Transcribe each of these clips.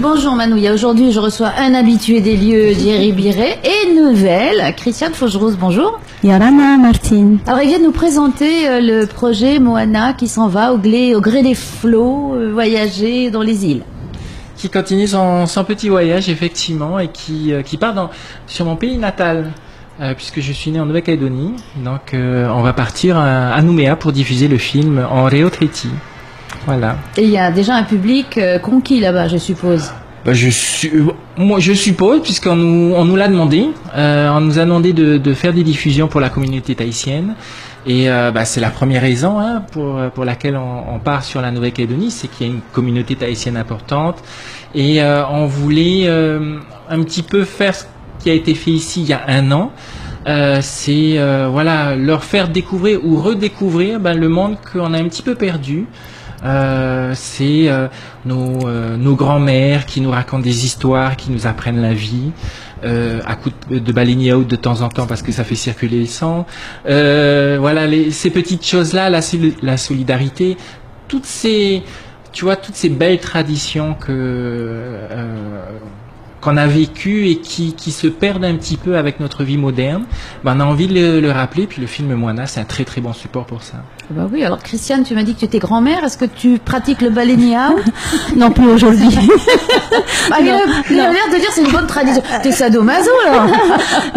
Bonjour Manouya, aujourd'hui je reçois un habitué des lieux Thierry Biret et une nouvelle, Christiane Faugerose, bonjour. Yarana Martine. Alors il vient de nous présenter le projet Moana qui s'en va au gré des flots, voyager dans les îles. Qui continue son petit voyage effectivement et qui part sur mon pays natal. Puisque je suis né en Nouvelle-Calédonie, donc on va partir à Nouméa pour diffuser le film en Réau-Traity. Voilà. Et il y a déjà un public conquis là-bas, je suppose. Je suppose, puisqu'on nous l'a demandé. On nous a demandé de faire des diffusions pour la communauté tahitienne. Et c'est la première raison pour laquelle on part sur la Nouvelle-Calédonie, c'est qu'il y a une communauté tahitienne importante. Et on voulait un petit peu faire ce qui a été fait ici il y a un an. C'est leur faire découvrir ou redécouvrir le monde qu'on a un petit peu perdu. C'est nos grands-mères qui nous racontent des histoires, qui nous apprennent la vie, à coup de baleine out de temps en temps parce que ça fait circuler le sang. Ces petites choses-là, la solidarité, toutes ces belles traditions qu'on a vécu et qui se perdent un petit peu avec notre vie moderne, on a envie de le rappeler. Puis le film Moana, c'est un très très bon support pour ça. Bah oui, alors Christiane, tu m'as dit que tu étais grand-mère. Est-ce que tu pratiques le baleiniao? Non, plus aujourd'hui. Il a l'air de dire c'est une bonne tradition. T'es sadomaso là?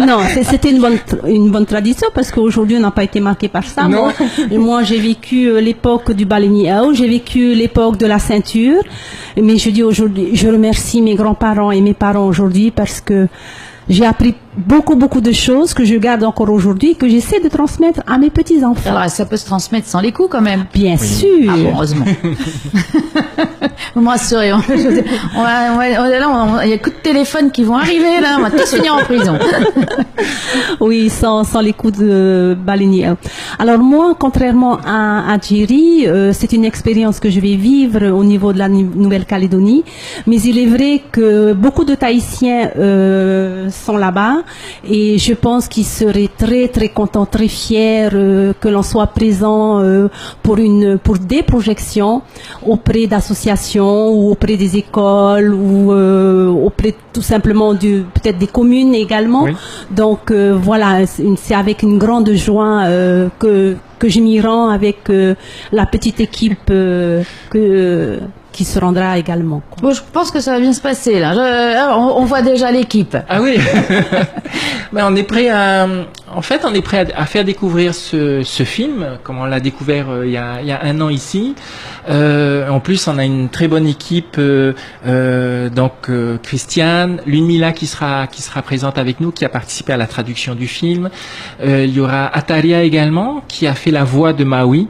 Non, c'était une bonne tradition parce qu'aujourd'hui on n'a pas été marqué par ça. Non. Moi j'ai vécu l'époque du baleiniao, j'ai vécu l'époque de la ceinture. Mais je dis aujourd'hui, je remercie mes grands-parents et mes parents aujourd'hui parce que j'ai appris beaucoup de choses que je garde encore aujourd'hui et que j'essaie de transmettre à mes petits-enfants. Alors ça peut se transmettre sans les coups quand même. Bien sûr. Ah bon, heureusement. Vous me rassurez. Il y a coups de téléphone qui vont arriver là. On va tous finir en prison. Oui, sans les coups de baleinier. Alors moi, contrairement à Thierry, c'est une expérience que je vais vivre au niveau de la Nouvelle-Calédonie. Mais il est vrai que beaucoup de Tahitiens sont là-bas et je pense qu'ils seraient très très contents, très fiers que l'on soit présent pour des projections auprès d'associations ou auprès des écoles ou auprès tout simplement peut-être des communes également. Oui. Donc voilà, c'est avec une grande joie que je m'y rends avec la petite équipe qui se rendra également. Bon, je pense que ça va bien se passer là. On voit déjà l'équipe. Ah oui. On est prêt à faire découvrir ce film, comme on l'a découvert il y a un an ici. En plus, on a une très bonne équipe, Christiane, Lunmila qui sera présente avec nous, qui a participé à la traduction du film. Il y aura Ataria également, qui a fait la voix de Maui.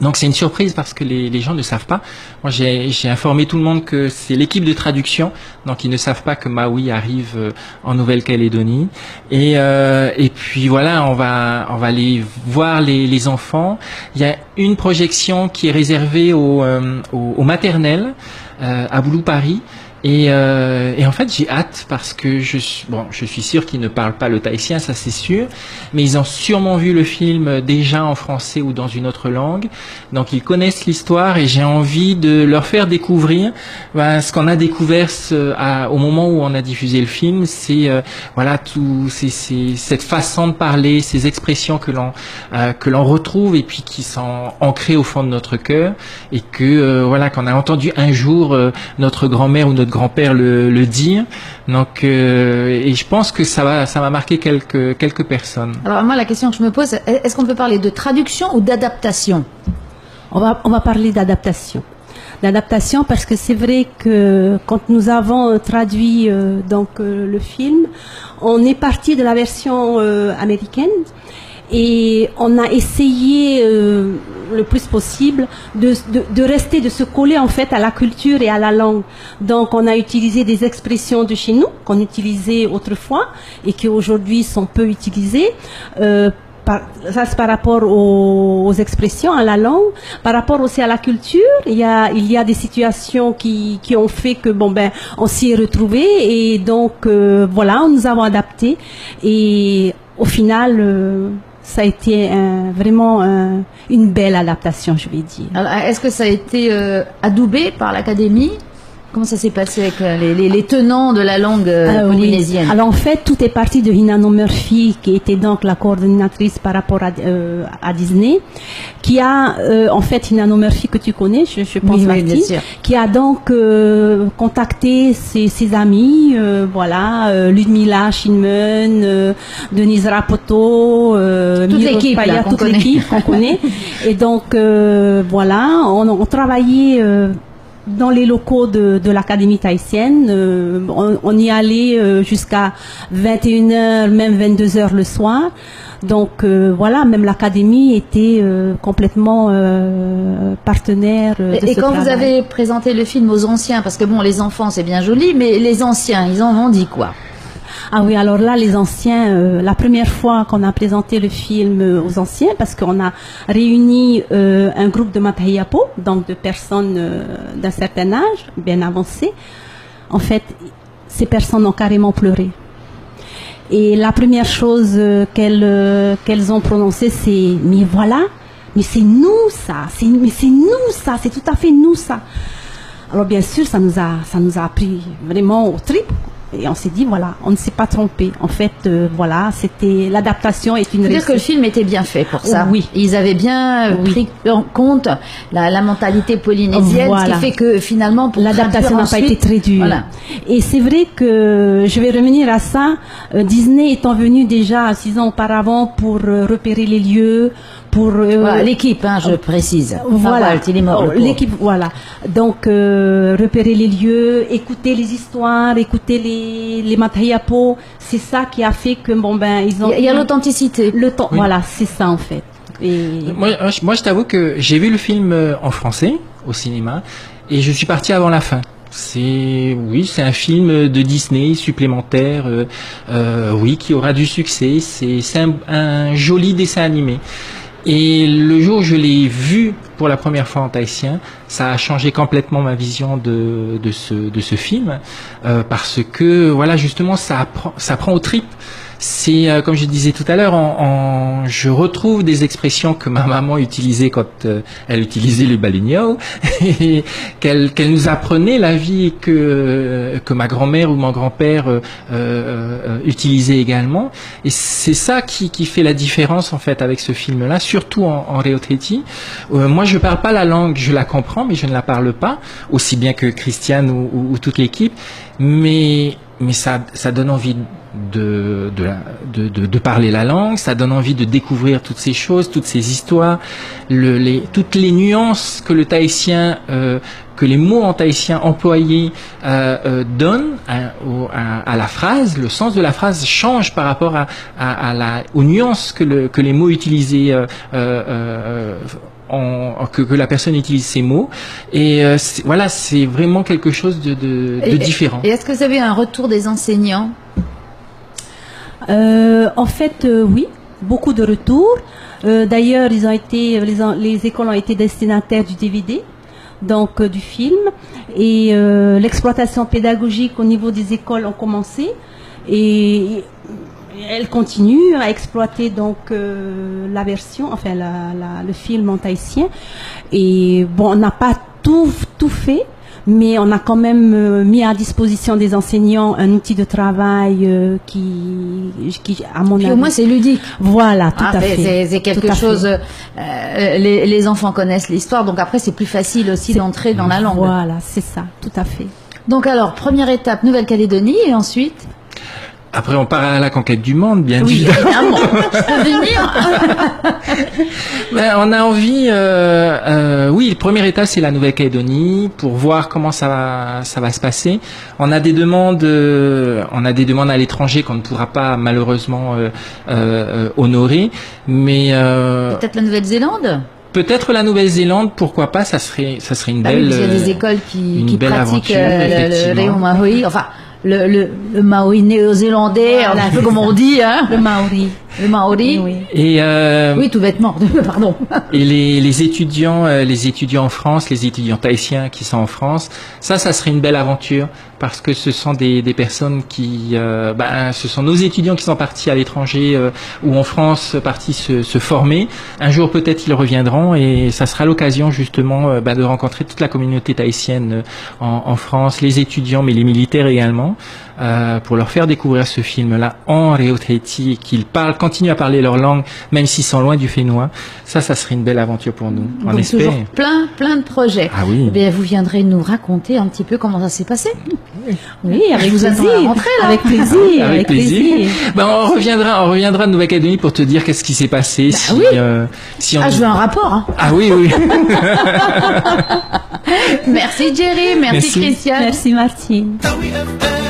Donc c'est une surprise parce que les gens ne savent pas. Moi j'ai informé tout le monde que c'est l'équipe de traduction, donc ils ne savent pas que Maui arrive en Nouvelle-Calédonie. Et puis voilà, on va aller voir les enfants. Il y a une projection qui est réservée aux maternelles à Boulou Paris. Et en fait, j'ai hâte parce que je suis sûr qu'ils ne parlent pas le tahitien, ça c'est sûr, mais ils ont sûrement vu le film déjà en français ou dans une autre langue, donc ils connaissent l'histoire et j'ai envie de leur faire découvrir ce qu'on a découvert au moment où on a diffusé le film, c'est cette façon de parler, ces expressions que l'on retrouve et puis qui sont ancrées au fond de notre cœur et qu'on a entendu un jour notre grand-mère ou notre grand-père le dire. Donc et je pense que ça va marquer quelques personnes. Alors moi la question que je me pose, est-ce qu'on peut parler de traduction ou d'adaptation? On va parler d'adaptation. D'adaptation parce que c'est vrai que quand nous avons traduit le film, on est parti de la version américaine. Et on a essayé le plus possible de se coller en fait à la culture et à la langue. Donc on a utilisé des expressions de chez nous qu'on utilisait autrefois et qui aujourd'hui sont peu utilisées. Ça c'est par rapport aux expressions, à la langue, par rapport aussi à la culture. Il y a des situations qui ont fait que on s'y est retrouvé et donc nous avons adapté et au final ça a été vraiment une belle adaptation, je vais dire. Alors, est-ce que ça a été adoubé par l'Académie? Comment ça s'est passé avec les tenants de la langue polynésienne? Oui. Alors en fait, tout est parti de Hinano Murphy, qui était donc la coordinatrice par rapport à Disney, qui a en fait Hinano Murphy que tu connais, je pense, oui, Martine, bien sûr. qui a donc contacté ses amis, voilà, Ludmila Shinmun, Denise Rapoto, toute l'équipe qu'on connaît. Et donc voilà, on travaillait dans les locaux de l'Académie tahitienne. On y allait jusqu'à 21h, même 22h le soir. Donc voilà, même l'Académie était complètement partenaire de ce travail. Et quand vous avez présenté le film aux anciens, parce que bon, les enfants c'est bien joli, mais les anciens, ils en ont dit quoi? Ah oui, alors là, les anciens, la première fois qu'on a présenté le film aux anciens, parce qu'on a réuni un groupe de Matahiapo, donc de personnes d'un certain âge, bien avancé, en fait, ces personnes ont carrément pleuré. Et la première chose qu'elles ont prononcée, c'est « mais voilà, mais c'est nous ça, mais c'est nous ça, c'est tout à fait nous ça ». Alors bien sûr, ça nous a pris vraiment au trip. Et on s'est dit, voilà, on ne s'est pas trompé. En fait, voilà, c'était l'adaptation est une réussite. C'est-à-dire que le film était bien fait pour ça. Oui. Ils avaient bien pris en compte la mentalité polynésienne, voilà. Ce qui fait que finalement, l'adaptation n'a pas été très dure. Voilà. Et c'est vrai que, je vais revenir à ça, Disney étant venu déjà 6 ans auparavant pour repérer les lieux, pour voilà, l'équipe, hein, je précise. Voilà, il est mort, l'équipe, voilà. Donc repérer les lieux, écouter les histoires, écouter les Matahiapo, c'est ça qui a fait que bon ben ils ont. Il y a l'authenticité. Le temps, oui. Voilà, c'est ça en fait. Et Moi, je t'avoue que j'ai vu le film en français au cinéma et je suis parti avant la fin. C'est un film de Disney supplémentaire, oui, qui aura du succès. C'est un joli dessin animé. Et le jour où je l'ai vu pour la première fois en tahitien, ça a changé complètement ma vision de ce film, parce que voilà, justement, ça prend aux tripes. C'est comme je disais tout à l'heure, je retrouve des expressions que ma maman utilisait quand elle utilisait le balignao, et qu'elle nous apprenait la vie que ma grand-mère ou mon grand-père utilisait également. Et c'est ça qui fait la différence en fait avec ce film-là, surtout en Reotreti. Moi, je parle pas la langue, je la comprends, mais je ne la parle pas aussi bien que Christiane ou toute l'équipe. Mais ça donne envie de parler la langue, ça donne envie de découvrir toutes ces choses, toutes ces histoires, toutes les nuances que le tahitien, que les mots en tahitien employés donnent à la phrase. Le sens de la phrase change par rapport aux nuances que les mots utilisés que la personne utilise ces mots, et voilà, c'est vraiment quelque chose de différent. Et est-ce que vous avez un retour des enseignants? En fait, oui, beaucoup de retours. D'ailleurs, les écoles ont été destinataires du DVD, donc du film, et l'exploitation pédagogique au niveau des écoles ont commencé, et elle continue à exploiter donc la version, enfin le film en tahitien. Et bon, on n'a pas tout fait, mais on a quand même mis à disposition des enseignants un outil de travail qui à mon avis. Au moins, c'est ludique. Voilà, tout à fait. C'est quelque chose. Les enfants connaissent l'histoire, donc après, c'est plus facile aussi d'entrer dans la langue. Voilà, c'est ça, tout à fait. Donc alors, première étape, Nouvelle-Calédonie, et ensuite. Après, on part à la conquête du monde, bien oui, évidemment. Je peux venir. On a envie, oui, la première étape, c'est la Nouvelle-Calédonie, pour voir comment ça va se passer. On a des demandes à l'étranger qu'on ne pourra pas malheureusement honorer, mais peut-être la Nouvelle-Zélande. Peut-être la Nouvelle-Zélande, pourquoi pas, ça serait une belle. Oui, il y a des écoles qui pratiquent le Reo Maui, enfin le Maui néo-zélandais, voilà, un peu comme on dit, hein. Le Maori. Le Maori. Oui. Et Oui, tout bêtement. Pardon. et les étudiants en France, les étudiants tahitiens qui sont en France, ça serait une belle aventure parce que ce sont des personnes qui, ce sont nos étudiants qui sont partis à l'étranger ou en France partis se former. Un jour peut-être ils reviendront et ça sera l'occasion justement de rencontrer toute la communauté tahitienne en France, les étudiants mais les militaires également, pour leur faire découvrir ce film-là en Reo Tahiti et qu'ils continuent à parler leur langue même s'ils sont loin du fénois. Ça serait une belle aventure pour nous. On Donc espère. toujours plein de projets. Ah oui. Eh bien, vous viendrez nous raconter un petit peu comment ça s'est passé. Oui, avec Je vous attends à la plaisir. rentrée, là. Avec plaisir. Avec plaisir. On reviendra de Nouvelle-Calédonie pour te dire qu'est-ce qui s'est passé. Oui. Si on... Je veux un rapport. Hein. Ah oui. Merci Jerry, merci Merci. Christiane. Merci Martine. WFM